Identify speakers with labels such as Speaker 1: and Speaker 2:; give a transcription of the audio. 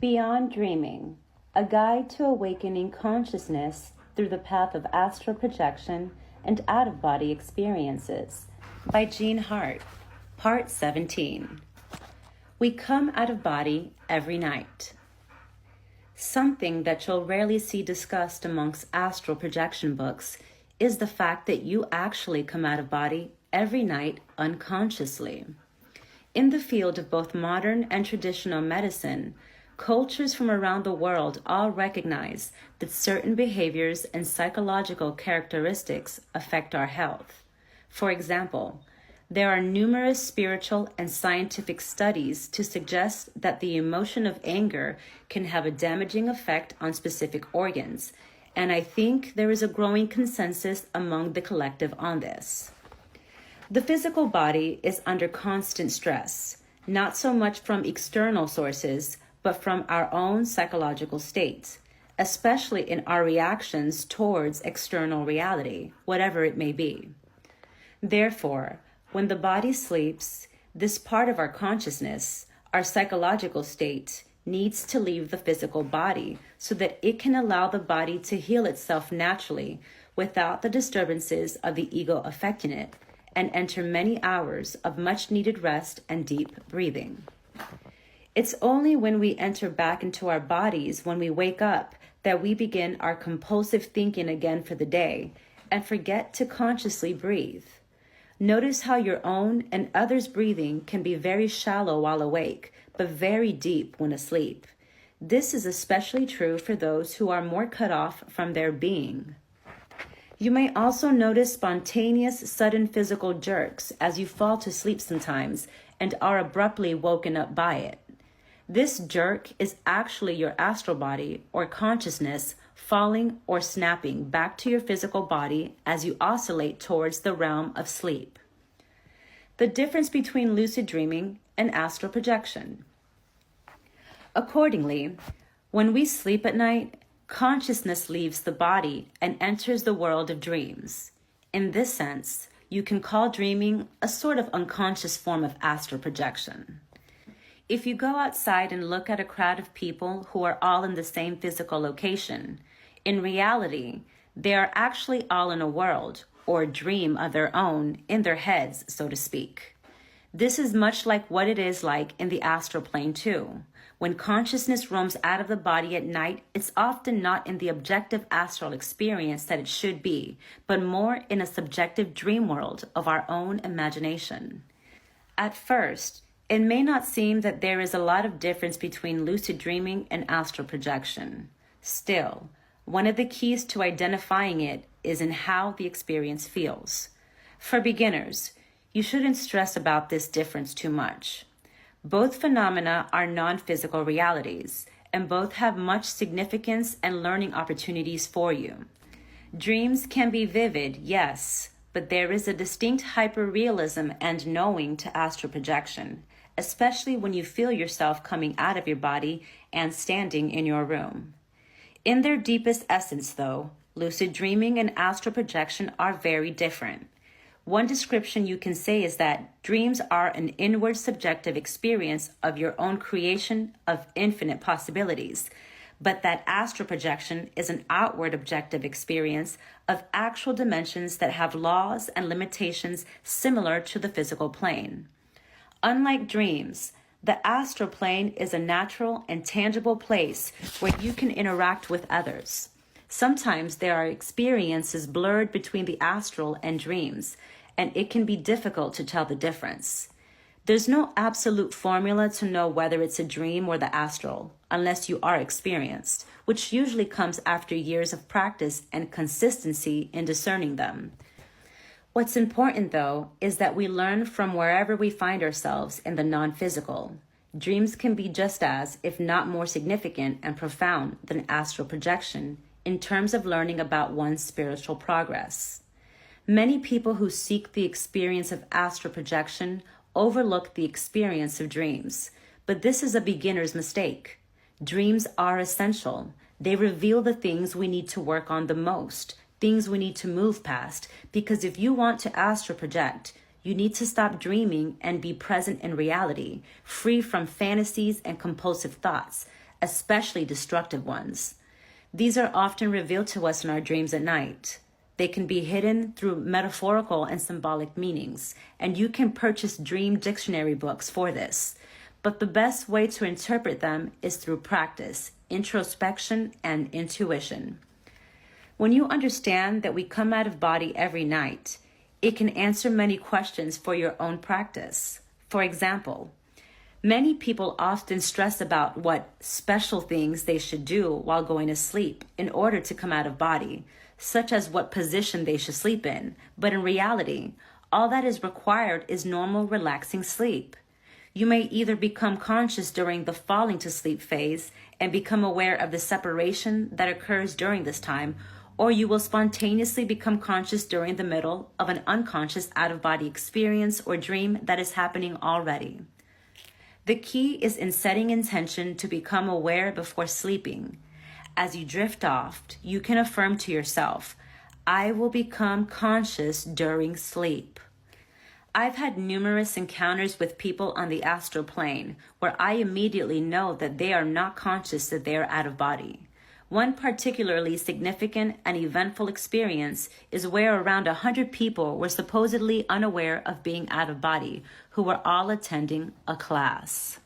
Speaker 1: Beyond Dreaming, a guide to awakening consciousness through the path of astral projection and out-of-body experiences by Hart, Part 17. We come out of body every night. Something that you'll rarely see discussed amongst astral projection books is the fact that you actually come out of body every night unconsciously. In the field of both modern and traditional medicine, cultures from around the world all recognize that certain behaviors and psychological characteristics affect our health. For example, there are numerous spiritual and scientific studies to suggest that the emotion of anger can have a damaging effect on specific organs, and I think there is a growing consensus among the collective on this. The physical body is under constant stress, not so much from external sources, but from our own psychological state, especially in our reactions towards external reality, whatever it may be. Therefore, when the body sleeps, this part of our consciousness, our psychological state, needs to leave the physical body so that it can allow the body to heal itself naturally without the disturbances of the ego affecting it, and enter many hours of much-needed rest and deep breathing. It's only when we enter back into our bodies when we wake up that we begin our compulsive thinking again for the day and forget to consciously breathe. Notice how your own and others' breathing can be very shallow while awake, but very deep when asleep. This is especially true for those who are more cut off from their being. You may also notice spontaneous, sudden physical jerks as you fall to sleep sometimes and are abruptly woken up by it. This jerk is actually your astral body or consciousness falling or snapping back to your physical body as you oscillate towards the realm of sleep. The difference between lucid dreaming and astral projection. Accordingly, when we sleep at night, consciousness leaves the body and enters the world of dreams. In this sense, you can call dreaming a sort of unconscious form of astral projection. If you go outside and look at a crowd of people who are all in the same physical location, in reality, they are actually all in a world or a dream of their own in their heads, so to speak. This is much like what it is like in the astral plane too. When consciousness roams out of the body at night, it's often not in the objective astral experience that it should be, but more in a subjective dream world of our own imagination. At first, it may not seem that there is a lot of difference between lucid dreaming and astral projection. Still, one of the keys to identifying it is in how the experience feels. For beginners, you shouldn't stress about this difference too much. Both phenomena are non-physical realities, and both have much significance and learning opportunities for you. Dreams can be vivid, yes, but there is a distinct hyperrealism and knowing to astral projection, especially when you feel yourself coming out of your body and standing in your room. In their deepest essence, though, lucid dreaming and astral projection are very different. One description you can say is that dreams are an inward subjective experience of your own creation of infinite possibilities, but that astral projection is an outward objective experience of actual dimensions that have laws and limitations similar to the physical plane. Unlike dreams, the astral plane is a natural and tangible place where you can interact with others. Sometimes there are experiences blurred between the astral and dreams, and it can be difficult to tell the difference. There's no absolute formula to know whether it's a dream or the astral, unless you are experienced, which usually comes after years of practice and consistency in discerning them. What's important, though, is that we learn from wherever we find ourselves in the non-physical. Dreams can be just as, if not more significant and profound than astral projection in terms of learning about one's spiritual progress. Many people who seek the experience of astral projection overlook the experience of dreams, but this is a beginner's mistake. Dreams are essential. They reveal the things we need to work on the most, things we need to move past, because if you want to astral project, you need to stop dreaming and be present in reality, free from fantasies and compulsive thoughts, especially destructive ones. These are often revealed to us in our dreams at night. They can be hidden through metaphorical and symbolic meanings, and you can purchase dream dictionary books for this. But the best way to interpret them is through practice, introspection, and intuition. When you understand that we come out of body every night, it can answer many questions for your own practice. For example, many people often stress about what special things they should do while going to sleep in order to come out of body, such as what position they should sleep in. But in reality, all that is required is normal, relaxing sleep. You may either become conscious during the falling to sleep phase and become aware of the separation that occurs during this time, or you will spontaneously become conscious during the middle of an unconscious out-of-body experience or dream that is happening already. The key is in setting intention to become aware before sleeping. As you drift off, you can affirm to yourself, I will become conscious during sleep. I've had numerous encounters with people on the astral plane where I immediately know that they are not conscious that they are out of body. One particularly significant and eventful experience is where around 100 people were supposedly unaware of being out of body, who were all attending a class.